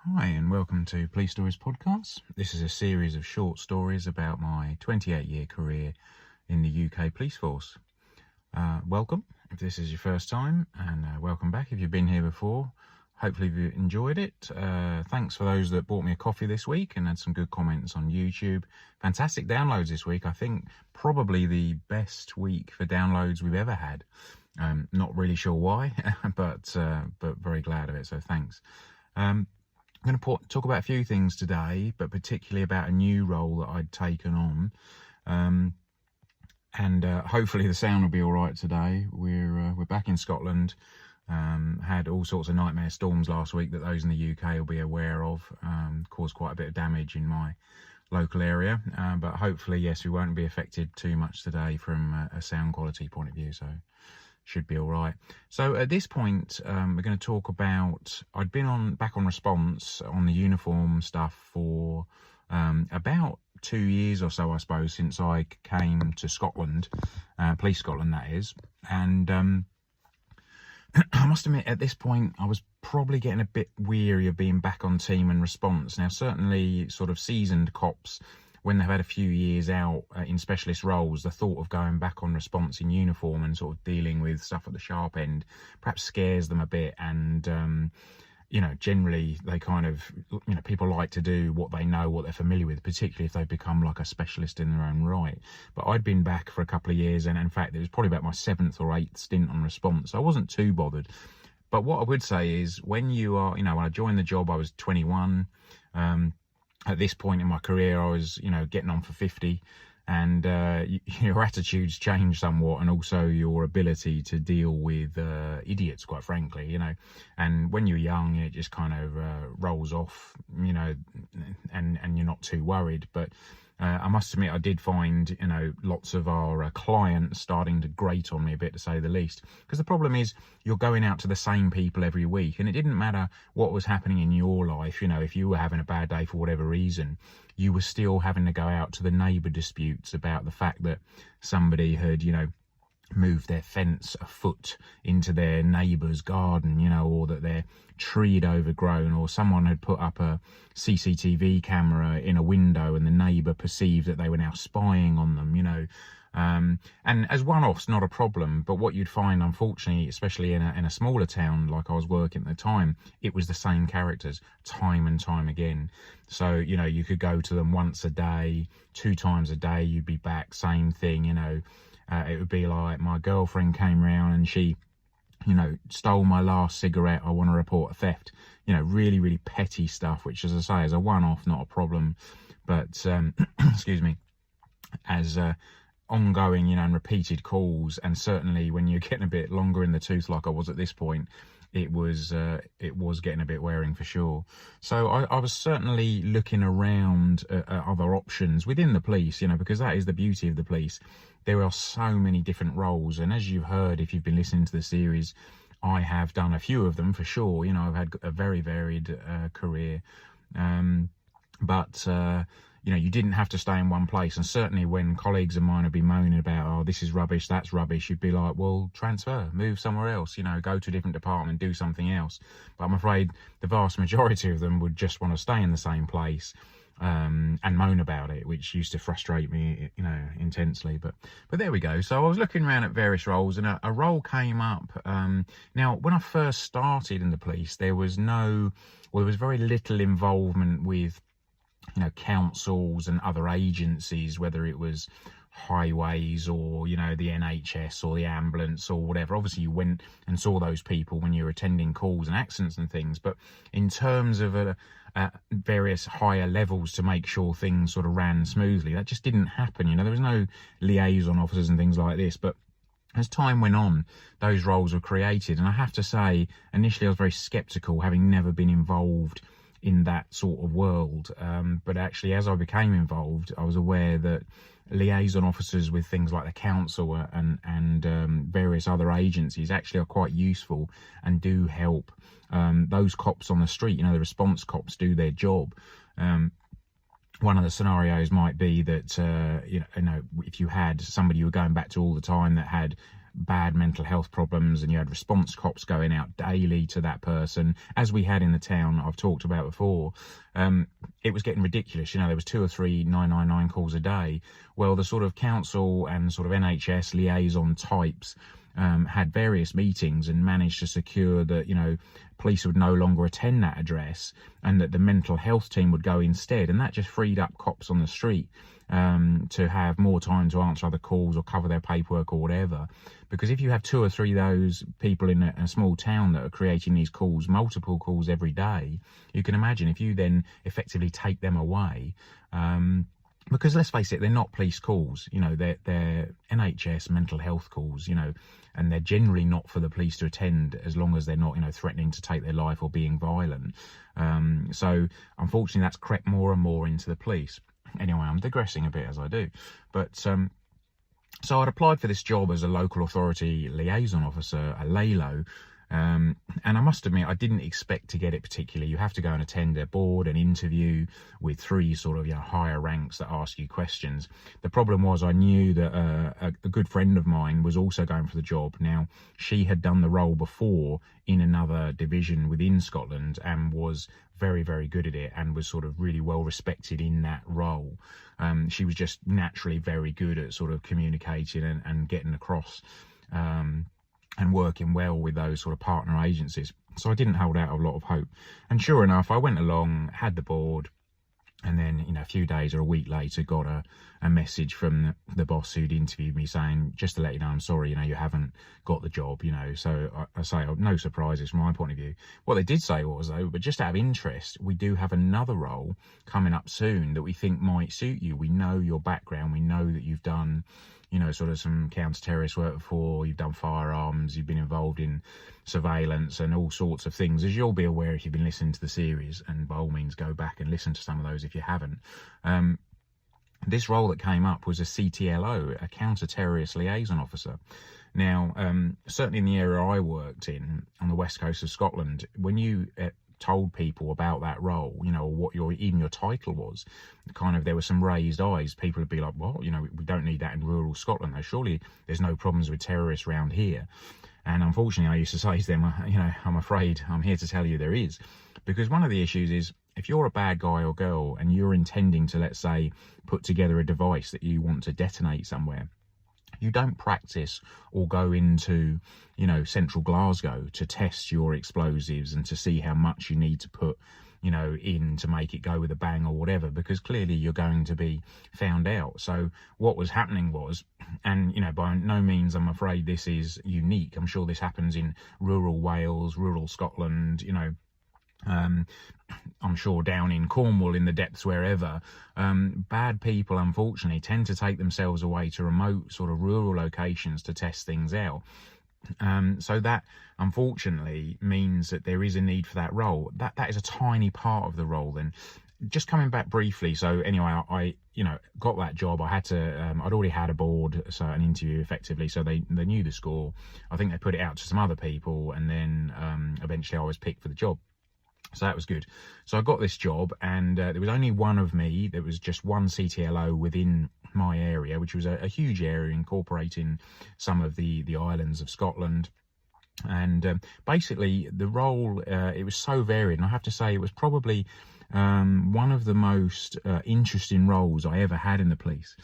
Hi and welcome to Police Stories Podcast. This is a series of short stories about my 28-year career in the UK Police Force. Welcome if this is your first time, and welcome back if you've been here before. Hopefully you enjoyed it. Thanks for those that bought me a coffee this week and had some good comments on YouTube. Fantastic downloads this week. I think probably the best week for downloads we've ever had. Not really sure why, but very glad of it, so thanks. I'm going to talk about a few things today, but particularly about a new role that I'd taken on. And hopefully the sound will be all right today. We're back in Scotland. Had all sorts of nightmare storms last week that those in the UK will be aware of. Caused quite a bit of damage in my local area. But hopefully, yes, we won't be affected too much today from a sound quality point of view. So should be all right. So at this point, we're going to talk about, I'd been back on response on the uniform stuff for about 2 years or so, I suppose, since I came to Scotland, Police Scotland that is. And I must admit, at this point, I was probably getting a bit weary of being back on team and response. Now, certainly sort of seasoned cops, when they've had a few years out in specialist roles, the thought of going back on response in uniform and sort of dealing with stuff at the sharp end perhaps scares them a bit. And, generally they kind of, people like to do what they know, what they're familiar with, particularly if they've become like a specialist in their own right. But I'd been back for a couple of years, and in fact, it was probably about my 7th or 8th stint on response. So I wasn't too bothered. But what I would say is when you are, when I joined the job, I was 21. At this point in my career, I was, getting on for 50, and your attitudes change somewhat, and also your ability to deal with idiots, quite frankly, And when you're young, it just kind of rolls off, and you're not too worried. But I must admit, I did find, lots of our clients starting to grate on me a bit, to say the least. Because the problem is, you're going out to the same people every week, and it didn't matter what was happening in your life. If you were having a bad day for whatever reason, you were still having to go out to the neighbour disputes about the fact that somebody had, moved their fence a foot into their neighbour's garden, or that their tree had overgrown, or someone had put up a CCTV camera in a window and the neighbour perceived that they were now spying on them, And as one-offs, not a problem, but what you'd find, unfortunately, especially in a smaller town like I was working at the time, it was the same characters time and time again. So, you could go to them once a day, 2 times a day, you'd be back, same thing, It would be like, my girlfriend came round and she, stole my last cigarette. I want to report a theft. Really, really petty stuff, which, as I say, is a one-off, not a problem. But, excuse me, as ongoing, and repeated calls, and certainly when you're getting a bit longer in the tooth, like I was at this point, it was getting a bit wearing for sure. So I was certainly looking around at other options within the police, because that is the beauty of the police. There are so many different roles, and as you've heard, if you've been listening to the series, I have done a few of them for sure. I've had a very varied career, but you didn't have to stay in one place. And certainly when colleagues of mine would be moaning about, oh, this is rubbish, that's rubbish, you'd be like, well, transfer, move somewhere else, go to a different department, do something else. But I'm afraid the vast majority of them would just want to stay in the same place and moan about it, which used to frustrate me, intensely. But there we go. So I was looking around at various roles, and a role came up. Now, when I first started in the police, there was very little involvement with councils and other agencies, whether it was highways or, the NHS or the ambulance or whatever. Obviously, you went and saw those people when you were attending calls and accidents and things. But in terms of various higher levels to make sure things sort of ran smoothly, that just didn't happen. There was no liaison officers and things like this. But as time went on, those roles were created. And I have to say, initially I was very sceptical, having never been involved in that sort of world. But actually, as I became involved, I was aware that liaison officers with things like the council and various other agencies actually are quite useful and do help those cops on the street. The response cops do their job. one of the scenarios might be that, if you had somebody you were going back to all the time that had bad mental health problems, and you had response cops going out daily to that person, as we had in the town I've talked about before, it was getting ridiculous. There was 2 or 3 999 calls a day. Well, the sort of council and sort of NHS liaison types had various meetings and managed to secure that, police would no longer attend that address, and that the mental health team would go instead. And that just freed up cops on the street to have more time to answer other calls or cover their paperwork or whatever. Because if you have 2 or 3 of those people in a small town that are creating these calls, multiple calls every day, you can imagine if you then effectively take them away, because let's face it, they're not police calls, they're NHS mental health calls, and they're generally not for the police to attend as long as they're not, threatening to take their life or being violent. So unfortunately, that's crept more and more into the police. Anyway, I'm digressing a bit as I do. But so I'd applied for this job as a local authority liaison officer, a LALO. And I must admit, I didn't expect to get it particularly. You have to go and attend a board, an interview with 3 sort of higher ranks that ask you questions. The problem was I knew that a good friend of mine was also going for the job. Now, she had done the role before in another division within Scotland and was very, very good at it, and was sort of really well respected in that role. She was just naturally very good at sort of communicating and getting across and working well with those sort of partner agencies. So I didn't hold out a lot of hope. And sure enough, I went along, had the board, and then, a few days or a week later, got a message from the boss who'd interviewed me saying, just to let you know, I'm sorry, you haven't got the job, So I say, no surprises from my point of view. What they did say was, though, but just out of interest, we do have another role coming up soon that we think might suit you. We know your background. We know that you've done, sort of some counter-terrorist work before, you've done firearms, you've been involved in surveillance and all sorts of things, as you'll be aware if you've been listening to the series, and by all means go back and listen to some of those if you haven't. This role that came up was a CTLO, a Counter-Terrorist Liaison Officer. Now, certainly in the area I worked in, on the west coast of Scotland, when you told people about that role, or what your title was, there were some raised eyes. People would be like, well, we don't need that in rural Scotland. Though surely there's no problems with terrorists around here. And unfortunately, I used to say to them, I'm afraid I'm here to tell you there is. Because one of the issues is, if you're a bad guy or girl and you're intending to, let's say, put together a device that you want to detonate somewhere, you don't practice or go into, central Glasgow to test your explosives and to see how much you need to put, in to make it go with a bang or whatever, because clearly you're going to be found out. So what was happening was, and, by no means, I'm afraid this is unique. I'm sure this happens in rural Wales, rural Scotland, I'm sure down in Cornwall, in the depths, wherever, bad people, unfortunately, tend to take themselves away to remote sort of rural locations to test things out. So that, unfortunately, means that there is a need for that role. That is a tiny part of the role then. Just coming back briefly, so anyway, I got that job. I had to, I'd already had a board, so an interview effectively, so they knew the score. I think they put it out to some other people, and then eventually I was picked for the job. So that was good. So I got this job, and there was only one of me. There was just one CTLO within my area, which was a huge area incorporating some of the islands of Scotland. And basically the role, it was so varied, and I have to say it was probably one of the most interesting roles I ever had in the police.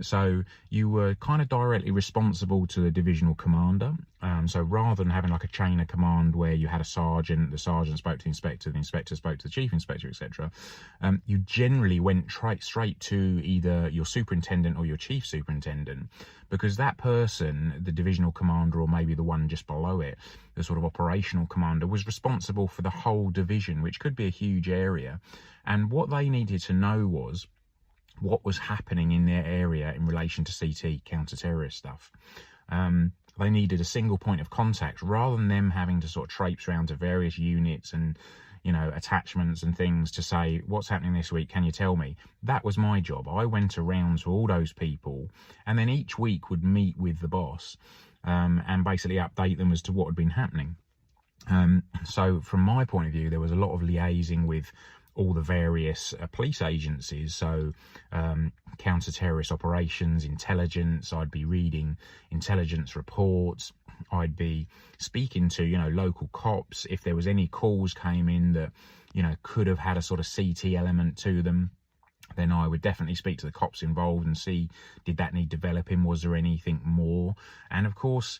So you were kind of directly responsible to the divisional commander. So rather than having like a chain of command where you had a sergeant, the sergeant spoke to the inspector spoke to the chief inspector, etc., you generally went straight to either your superintendent or your chief superintendent, because that person, the divisional commander, or maybe the one just below it, the sort of operational commander, was responsible for the whole division, which could be a huge area. And what they needed to know was what was happening in their area in relation to CT, counter-terrorist stuff. They needed a single point of contact, rather than them having to sort of traipse around to various units and, attachments and things to say, what's happening this week, can you tell me? That was my job. I went around to all those people, and then each week would meet with the boss and basically update them as to what had been happening. So from my point of view, there was a lot of liaising with all the various police agencies. So counter-terrorist operations, intelligence, I'd be reading intelligence reports, I'd be speaking to, local cops. If there was any calls came in that, could have had a sort of CT element to them, then I would definitely speak to the cops involved and see, did that need developing? Was there anything more? And of course,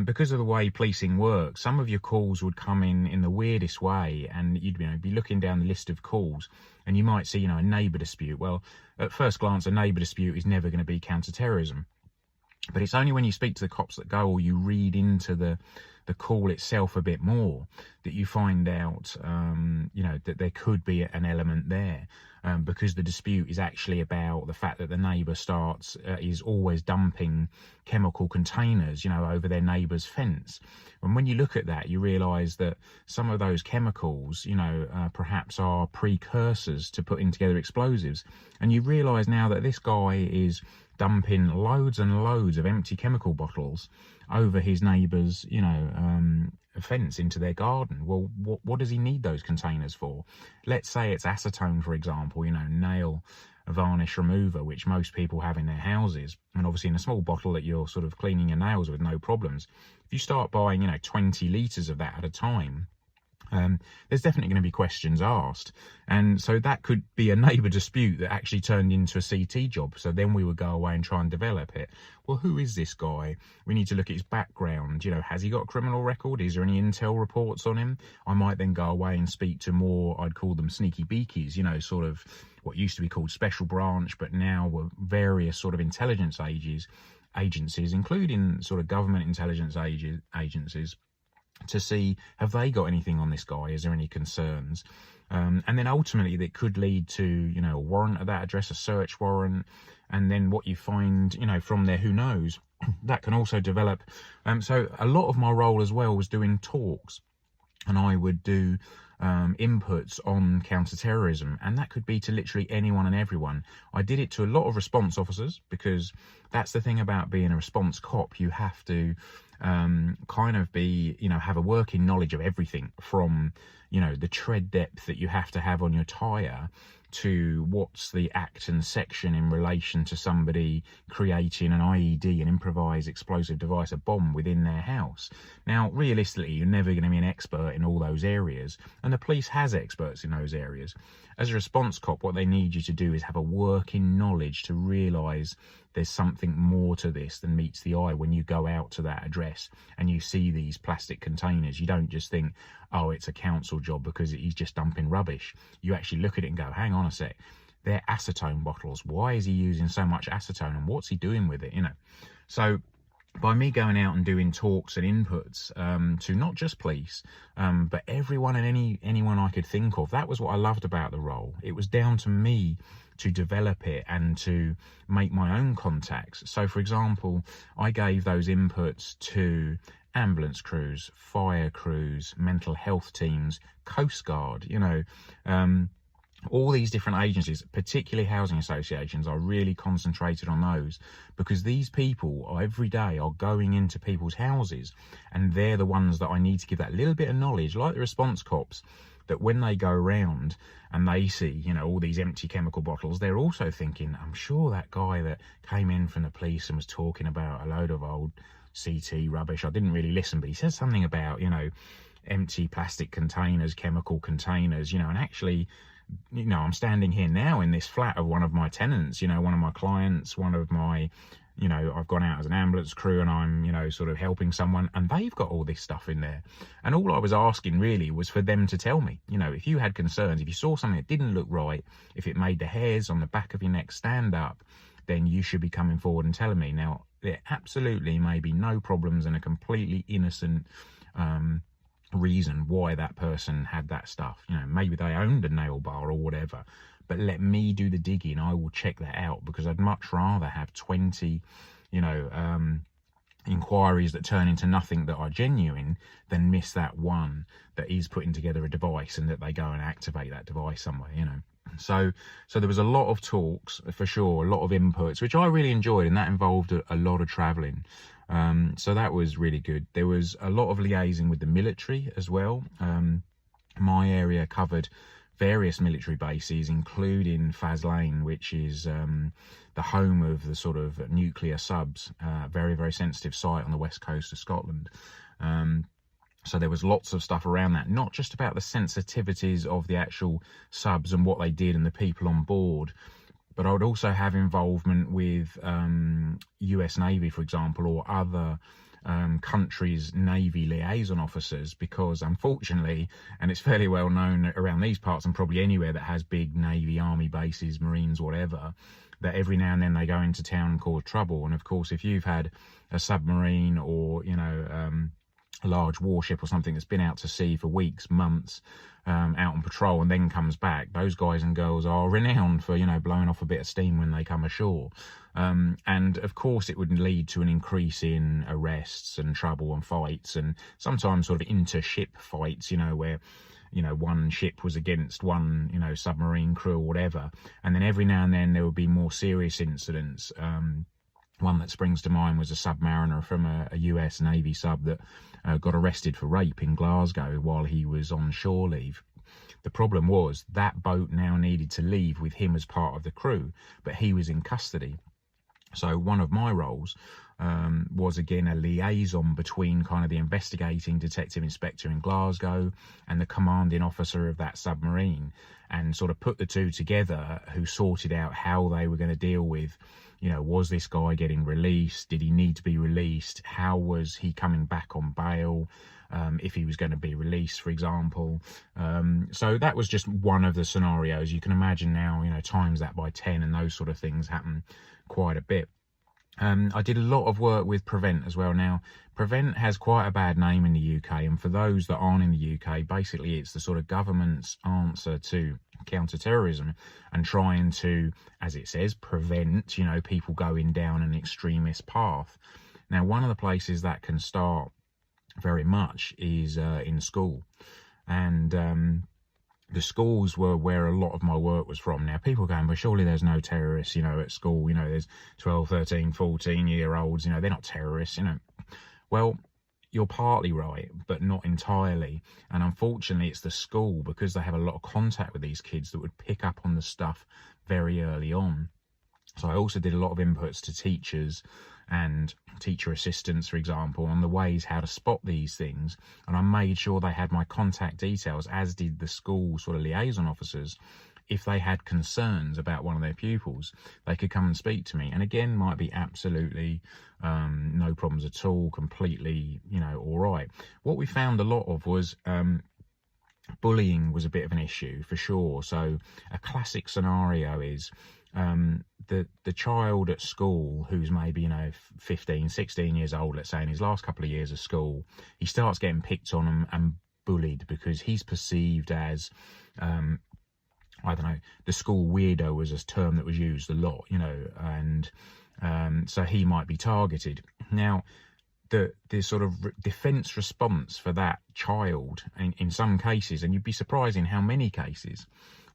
because of the way policing works, some of your calls would come in the weirdest way, and you'd be looking down the list of calls, and you might see, a neighbour dispute. Well, at first glance, a neighbour dispute is never going to be counter-terrorism. But it's only when you speak to the cops that go, or you read into the call itself a bit more, that you find out, that there could be an element there, because the dispute is actually about the fact that the neighbour is always dumping chemical containers, over their neighbour's fence. And when you look at that, you realise that some of those chemicals, perhaps are precursors to putting together explosives. And you realise now that this guy is dumping loads and loads of empty chemical bottles over his neighbour's, fence into their garden. Well, what does he need those containers for? Let's say it's acetone, for example, nail varnish remover, which most people have in their houses, and obviously in a small bottle that you're sort of cleaning your nails with, no problems. If you start buying 20 litres of that at a time, there's definitely going to be questions asked. And so that could be a neighbour dispute that actually turned into a CT job. So then we would go away and try and develop it. Well, who is this guy? We need to look at his background. Has he got a criminal record? Is there any intel reports on him? I might then go away and speak to more, I'd call them sneaky beakies, sort of what used to be called special branch, but now were various sort of intelligence agencies, including sort of government intelligence agencies, to see, have they got anything on this guy? Is there any concerns? And then ultimately that could lead to, a warrant at that address, a search warrant. And then what you find, from there, who knows? That can also develop. So a lot of my role as well was doing talks, and I would do inputs on counter-terrorism, and that could be to literally anyone and everyone. I did it to a lot of response officers, because that's the thing about being a response cop. You have to kind of be, have a working knowledge of everything from, the tread depth that you have to have on your tyre, to what's the act and section in relation to somebody creating an IED, an improvised explosive device, a bomb within their house. Now, realistically, you're never going to be an expert in all those areas, and the police has experts in those areas. As a response cop, what they need you to do is have a working knowledge to realise there's something more to this than meets the eye. When you go out to that address and you see these plastic containers, you don't just think, oh, it's a council job because he's just dumping rubbish. You actually look at it and go, hang on a sec, they're acetone bottles. Why is he using so much acetone, and what's he doing with it? So by me going out and doing talks and inputs to not just police, but everyone and anyone I could think of, that was what I loved about the role. It was down to me to develop it and to make my own contacts. So, for example, I gave those inputs to ambulance crews, fire crews, mental health teams, Coast Guard, all these different agencies, particularly housing associations. I really concentrated on those, because these people every day are going into people's houses, and they're the ones that I need to give that little bit of knowledge, like the response cops, that when they go around and they see, all these empty chemical bottles, they're also thinking, I'm sure that guy that came in from the police and was talking about a load of old CT rubbish, I didn't really listen, but he said something about, empty plastic containers, chemical containers, and actually, I'm standing here now in this flat of one of my tenants, one of my clients, one of my, I've gone out as an ambulance crew and I'm, sort of helping someone, and they've got all this stuff in there. And all I was asking really was for them to tell me, if you had concerns, if you saw something that didn't look right, if it made the hairs on the back of your neck stand up, then you should be coming forward and telling me. Now, there absolutely may be no problems and a completely innocent reason why that person had that stuff. Maybe they owned a nail bar or whatever, but let me do the digging. I will check that out, because I'd much rather have 20 inquiries that turn into nothing that are genuine than miss that one that is putting together a device and that they go and activate that device somewhere. So there was a lot of talks, for sure, a lot of inputs, which I really enjoyed, and that involved a lot of travelling. So that was really good. There was a lot of liaising with the military as well. My area covered various military bases, including Faslane, which is the home of the sort of nuclear subs, very, very sensitive site on the west coast of Scotland. So there was lots of stuff around that, not just about the sensitivities of the actual subs and what they did and the people on board, but I would also have involvement with US Navy, for example, or other countries' Navy liaison officers, because unfortunately, and it's fairly well known around these parts and probably anywhere that has big Navy, Army bases, Marines, whatever, that every now and then they go into town and cause trouble. And of course, if you've had a submarine or, you know, a large warship or something that's been out to sea for weeks, months, out on patrol and then comes back, those guys and girls are renowned for, you know, blowing off a bit of steam when they come ashore. And of course it would lead to an increase in arrests and trouble and fights, and sometimes sort of inter-ship fights, you know, where, you know, one ship was against one, you know, submarine crew or whatever. And then every now and then there would be more serious incidents. One that springs to mind was a submariner from a US Navy sub that got arrested for rape in Glasgow while he was on shore leave. The problem was that boat now needed to leave with him as part of the crew, but he was in custody. So one of my roles was again a liaison between kind of the investigating detective inspector in Glasgow and the commanding officer of that submarine, and sort of put the two together, who sorted out how they were going to deal with, you know, was this guy getting released? Did he need to be released? How was he coming back on bail? If he was going to be released, for example. So that was just one of the scenarios. You can imagine now, you know, times that by 10, and those sort of things happen quite a bit. I did a lot of work with Prevent as well. Now, Prevent has quite a bad name in the UK, and for those that aren't in the UK, basically it's the sort of government's answer to counter-terrorism and trying to, as it says, prevent, you know, people going down an extremist path. Now, one of the places that can start very much is in school, and the schools were where a lot of my work was from. Now, people are going, but surely there's no terrorists, you know, at school, you know, there's 12, 13, 14-year-olds, you know, they're not terrorists, you know. Well, you're partly right, but not entirely. And unfortunately, it's the school, because they have a lot of contact with these kids, that would pick up on the stuff very early on. So I also did a lot of inputs to teachers and teacher assistants, for example, on the ways how to spot these things. And I made sure they had my contact details, as did the school sort of liaison officers. If they had concerns about one of their pupils, they could come and speak to me. And again, might be absolutely no problems at all, completely, you know, all right. What we found a lot of was bullying was a bit of an issue, for sure. So a classic scenario is the child at school who's maybe, you know, 15, 16 years old, let's say, in his last couple of years of school, he starts getting picked on and bullied because he's perceived as, I don't know, the school weirdo was a term that was used a lot, you know, and so he might be targeted. Now, the sort of defence response for that child, in some cases, and you'd be surprised in how many cases,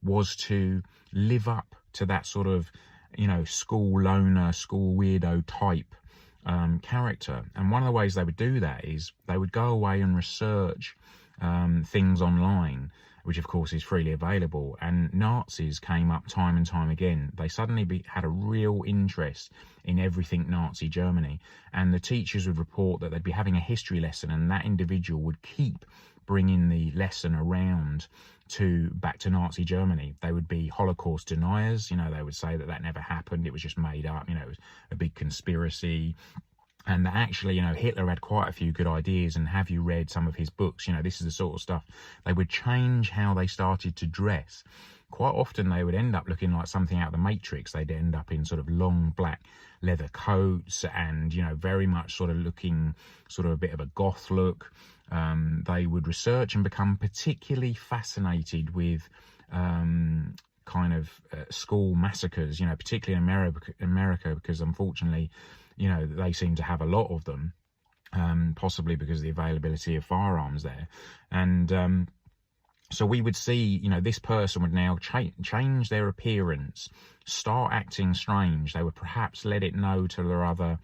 was to live up to that sort of, you know, school loner, school weirdo type character. And one of the ways they would do that is they would go away and research things online, which of course is freely available. And Nazis came up time and time again. They suddenly had a real interest in everything Nazi Germany. And the teachers would report that they'd be having a history lesson, and that individual would keep bringing the lesson around back to Nazi Germany. They would be Holocaust deniers. You know, they would say that that never happened. It was just made up. You know, it was a big conspiracy. And that actually, you know, Hitler had quite a few good ideas. And have you read some of his books? You know, this is the sort of stuff. They would change how they started to dress. Quite often they would end up looking like something out of the Matrix. They'd end up in sort of long black leather coats and, you know, very much sort of looking sort of a bit of a goth look. They would research and become particularly fascinated with kind of school massacres, you know, particularly in America, because unfortunately, you know, they seem to have a lot of them, possibly because of the availability of firearms there. And so we would see, you know, this person would now change their appearance, start acting strange. They would perhaps let it know to their other,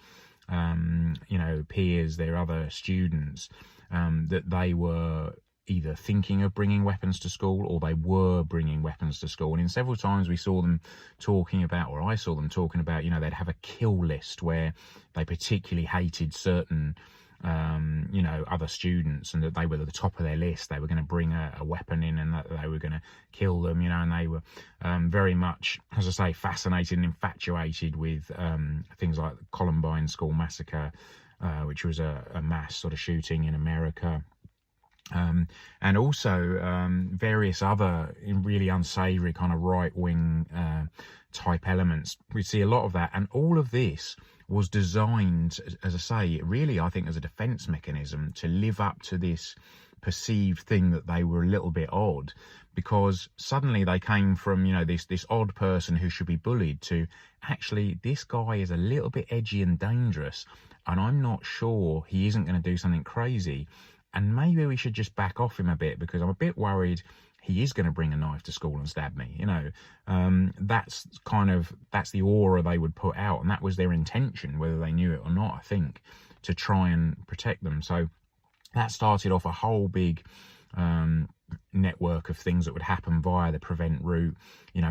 you know, peers, their other students, that they were either thinking of bringing weapons to school, or they were bringing weapons to school. And in several times we saw them talking about, or I saw them talking about, they'd have a kill list where they particularly hated certain other students, and that they were at the top of their list. They were going to bring a weapon in, and that they were going to kill them, and they were very much, as I say, fascinated and infatuated with things like the Columbine school massacre, which was a mass sort of shooting in America. And also various other really unsavory kind of right-wing type elements. We see a lot of that, and all of this was designed, as I say, really, I think, as a defense mechanism to live up to this perceived thing that they were a little bit odd, because suddenly they came from, this odd person who should be bullied to, actually, this guy is a little bit edgy and dangerous, and I'm not sure he isn't going to do something crazy, and maybe we should just back off him a bit, because I'm a bit worried he is going to bring a knife to school and stab me. That's the aura they would put out, and that was their intention, whether they knew it or not, I think, to try and protect them. So that started off a whole big network of things that would happen via the prevent route.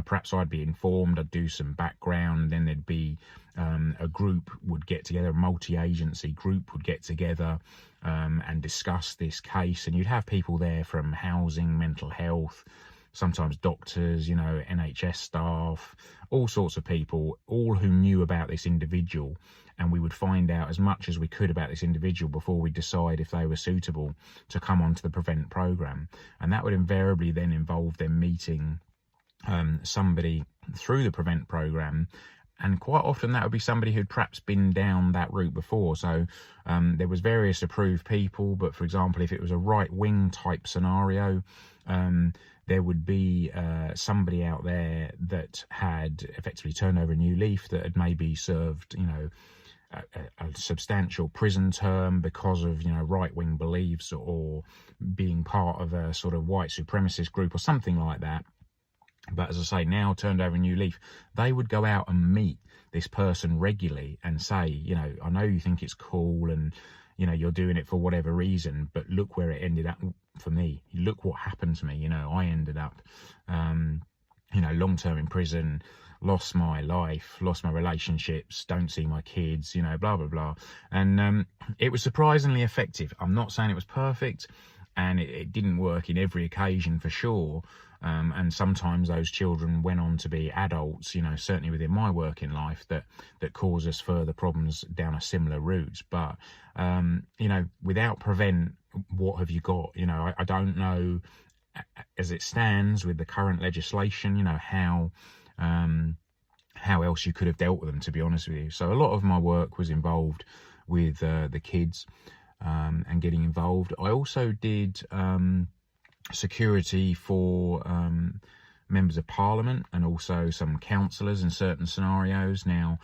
Perhaps I'd be informed, I'd do some background, then there'd be a group would get together, a multi-agency group would get together and discuss this case, and you'd have people there from housing, mental health, sometimes doctors, NHS staff, all sorts of people, all who knew about this individual, and we would find out as much as we could about this individual before we decide if they were suitable to come onto the prevent program. And that would invariably then involve them meeting somebody through the prevent program, and quite often that would be somebody who'd perhaps been down that route before. So there was various approved people, but for example, if it was a right-wing type scenario, there would be somebody out there that had effectively turned over a new leaf, that had maybe served, a substantial prison term because of, right-wing beliefs, or being part of a sort of white supremacist group or something like that. But as I say, now turned over a new leaf, they would go out and meet this person regularly and say, I know you think it's cool and, you're doing it for whatever reason, but look where it ended up for me. Look what happened to me. I ended up, long-term in prison, lost my life, lost my relationships, don't see my kids, blah, blah, blah. And it was surprisingly effective. I'm not saying it was perfect, and it didn't work in every occasion for sure. And sometimes those children went on to be adults, certainly within my working life, that cause us further problems down a similar route. But, without prevent, what have you got? I don't know, as it stands with the current legislation, how else you could have dealt with them, to be honest with you. So a lot of my work was involved with the kids and getting involved. I also did security for members of parliament, and also some councillors in certain scenarios. Now,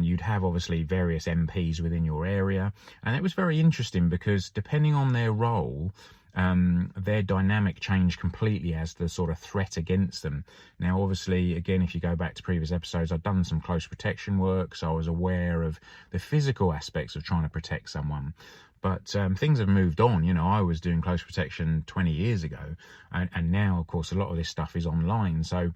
you'd have obviously various MPs within your area, and it was very interesting because depending on their role, their dynamic changed completely as the sort of threat against them. Now, obviously, again, if you go back to previous episodes, I've done some close protection work, so I was aware of the physical aspects of trying to protect someone. But things have moved on. I was doing close protection 20 years ago, and now, of course, a lot of this stuff is online. So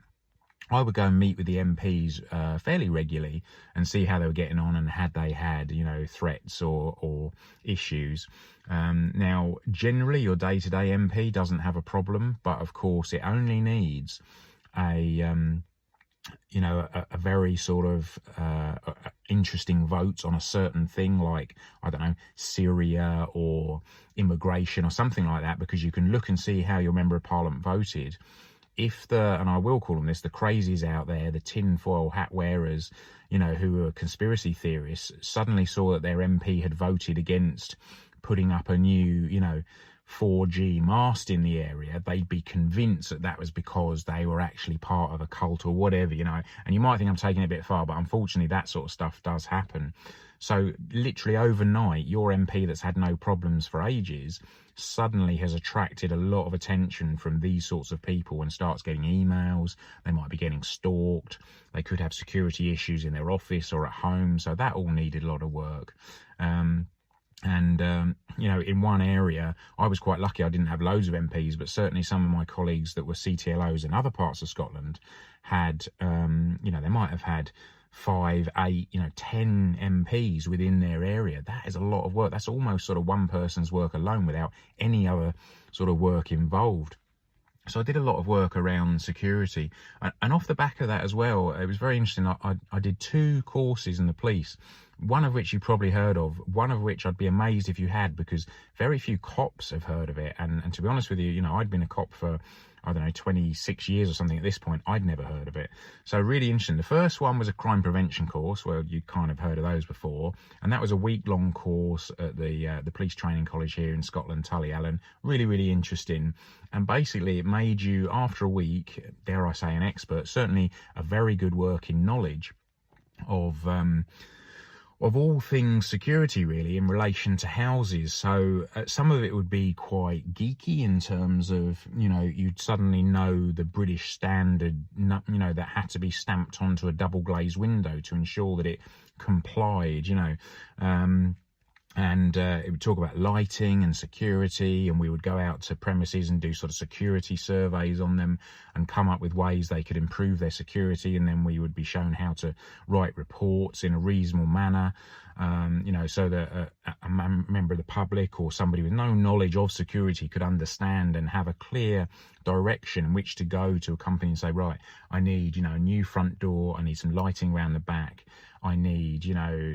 I would go and meet with the MPs fairly regularly and see how they were getting on, and had they had, threats or issues. Now, generally, your day-to-day MP doesn't have a problem, but of course, it only needs a very sort of interesting vote on a certain thing, like, I don't know, Syria or immigration or something like that, because you can look and see how your member of parliament voted. If and I will call them this, the crazies out there, the tinfoil hat wearers, who are conspiracy theorists, suddenly saw that their MP had voted against putting up a new, 4G mast in the area, they'd be convinced that that was because they were actually part of a cult or whatever, and you might think I'm taking it a bit far, but unfortunately that sort of stuff does happen. So literally overnight, your MP that's had no problems for ages suddenly has attracted a lot of attention from these sorts of people and starts getting emails. They might be getting stalked. They could have security issues in their office or at home. So that all needed a lot of work. And, in one area, I was quite lucky. I didn't have loads of MPs, but certainly some of my colleagues that were CTLOs in other parts of Scotland had, they might have had 5, 8, 10 MPs within their area. That is a lot of work. That's almost sort of one person's work alone without any other sort of work involved. So I did a lot of work around security, and off the back of that as well, it was very interesting. I did 2 courses in the police, one of which you probably heard of, one of which I'd be amazed if you had, because very few cops have heard of it. And to be honest with you, I'd been a cop for, 26 years or something at this point. I'd never heard of it. So really interesting. The first one was a crime prevention course, where you kind of heard of those before. And that was a week-long course at the police training college here in Scotland, Tullyallen. Really, really interesting. And basically it made you, after a week, dare I say, an expert, certainly a very good working knowledge of all things security, really, in relation to houses. So some of it would be quite geeky in terms of, you'd suddenly know the British standard, that had to be stamped onto a double glazed window to ensure that it complied, and it would talk about lighting and security, and we would go out to premises and do sort of security surveys on them and come up with ways they could improve their security, and then we would be shown how to write reports in a reasonable manner, so that a member of the public or somebody with no knowledge of security could understand and have a clear direction in which to go to a company and say, right, I need, a new front door, I need some lighting around the back, I need,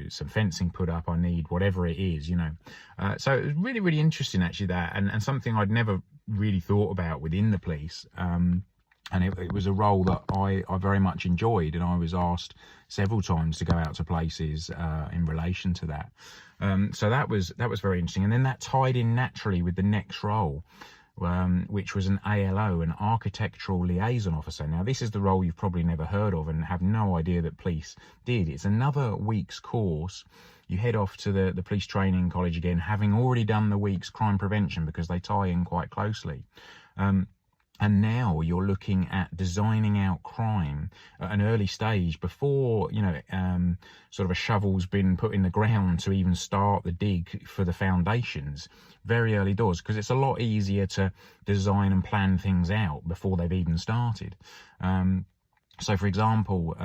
some fencing put up, I need whatever it is, So it was really, really interesting, actually, that, and something I'd never really thought about within the police. And it was a role that I very much enjoyed, and I was asked several times to go out to places in relation to that. So that was very interesting. And then that tied in naturally with the next role, which was an ALO, an Architectural Liaison Officer. Now, this is the role you've probably never heard of and have no idea that police did. It's another week's course. You head off to the police training college again, having already done the week's crime prevention, because they tie in quite closely. And now you're looking at designing out crime at an early stage before, sort of a shovel's been put in the ground to even start the dig for the foundations. Very early doors, because it's a lot easier to design and plan things out before they've even started. So, for example,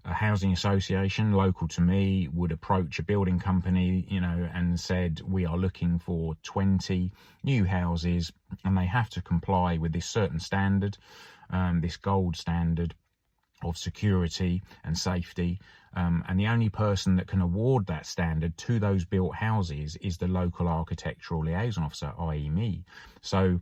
a housing association local to me would approach a building company, and said, we are looking for 20 new houses, and they have to comply with this certain standard, this gold standard of security and safety. And the only person that can award that standard to those built houses is the local architectural liaison officer, i.e. me. So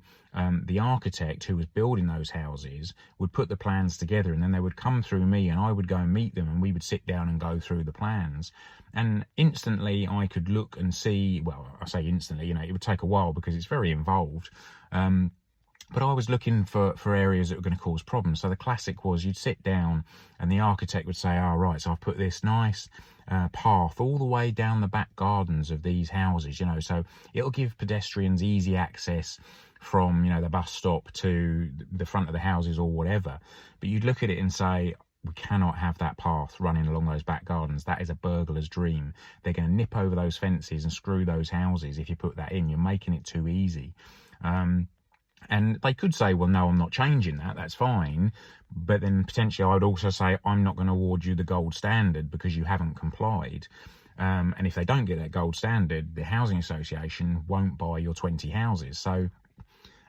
the architect who was building those houses would put the plans together, and then they would come through me, and I would go and meet them, and we would sit down and go through the plans. And instantly I could look and see, well, I say instantly, it would take a while because it's very involved. But I was looking for areas that were going to cause problems. So the classic was, you'd sit down and the architect would say, right, so I've put this nice path all the way down the back gardens of these houses, so it'll give pedestrians easy access from, the bus stop to the front of the houses or whatever. But you'd look at it and say, we cannot have that path running along those back gardens. That is a burglar's dream. They're going to nip over those fences and screw those houses if you put that in. You're making it too easy. And they could say, well, no, I'm not changing that. That's fine. But then potentially I would also say, I'm not going to award you the gold standard because you haven't complied. And if they don't get that gold standard, the housing association won't buy your 20 houses. So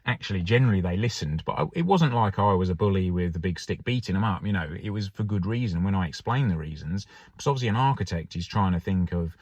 actually, generally they listened, but it wasn't like I was a bully with a big stick beating them up. It was for good reason when I explained the reasons. Because obviously an architect is trying to think of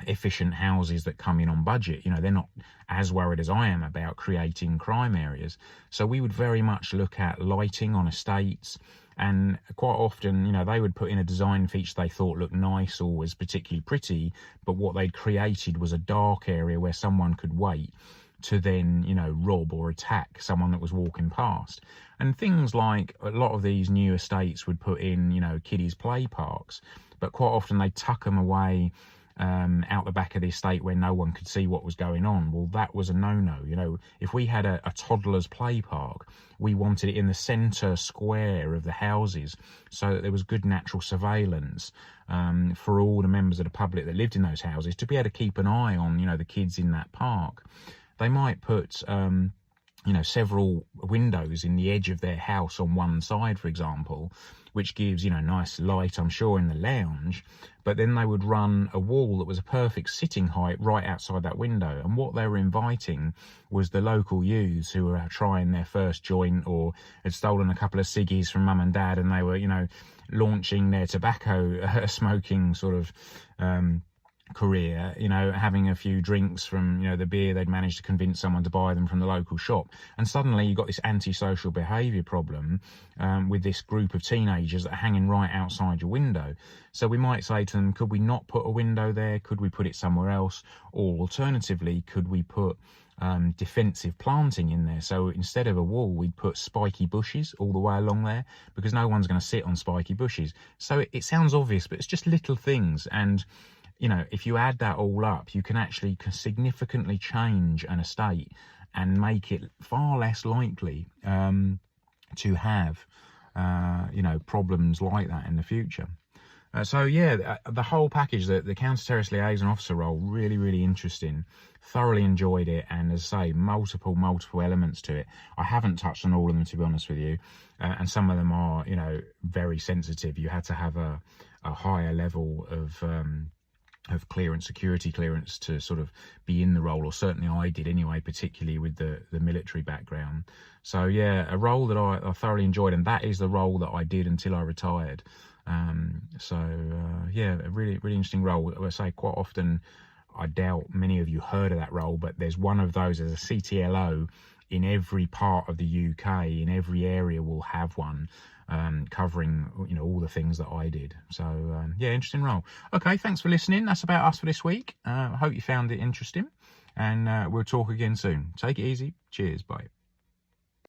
efficient houses that come in on budget. They're not as worried as I am about creating crime areas. So we would very much look at lighting on estates, and quite often, they would put in a design feature they thought looked nice or was particularly pretty, but what they'd created was a dark area where someone could wait to then, rob or attack someone that was walking past. And things like a lot of these new estates would put in, kiddies play parks, but quite often they tuck them away out the back of the estate where no one could see what was going on. Well, that was a no-no. You know, if we had a toddler's play park, we wanted it in the centre square of the houses so that there was good natural surveillance for all the members of the public that lived in those houses to be able to keep an eye on, you know, the kids in that park. They might put you know, several windows in the edge of their house on one side, for example, which gives, you know, nice light, I'm sure, in the lounge. But then they would run a wall that was a perfect sitting height right outside that window. And what they were inviting was the local youths who were trying their first joint or had stolen a couple of ciggies from mum and dad, and they were, you know, launching their tobacco smoking sort of career, you know, having a few drinks from, you know, the beer they'd managed to convince someone to buy them from the local shop. And suddenly you got this antisocial behaviour problem with this group of teenagers that are hanging right outside your window. So we might say to them, could we not put a window there? Could we put it somewhere else? Or alternatively, could we put defensive planting in there? So instead of a wall, we'd put spiky bushes all the way along there, because no one's going to sit on spiky bushes. So it sounds obvious, but it's just little things. And you know, if you add that all up, you can actually significantly change an estate and make it far less likely to have, you know, problems like that in the future. So yeah, the whole package, the Counter-Terrorist Liaison Officer role, really, really interesting. Thoroughly enjoyed it, and as I say, multiple elements to it. I haven't touched on all of them, to be honest with you, and some of them are, you know, very sensitive. You had to have a higher level of clearance, security clearance, to sort of be in the role, or certainly I did anyway, particularly with the military background. So yeah, a role that I thoroughly enjoyed, and that is the role that I did until I retired. Yeah, a really, really interesting role. I say quite often, I doubt many of you heard of that role, but there's one of those as a CTLO in every part of the UK, in every area will have one, covering, you know, all the things that I did. So yeah, interesting role. Okay, thanks for listening. That's about us for this week. I hope you found it interesting, and we'll talk again soon. Take it easy. Cheers. Bye.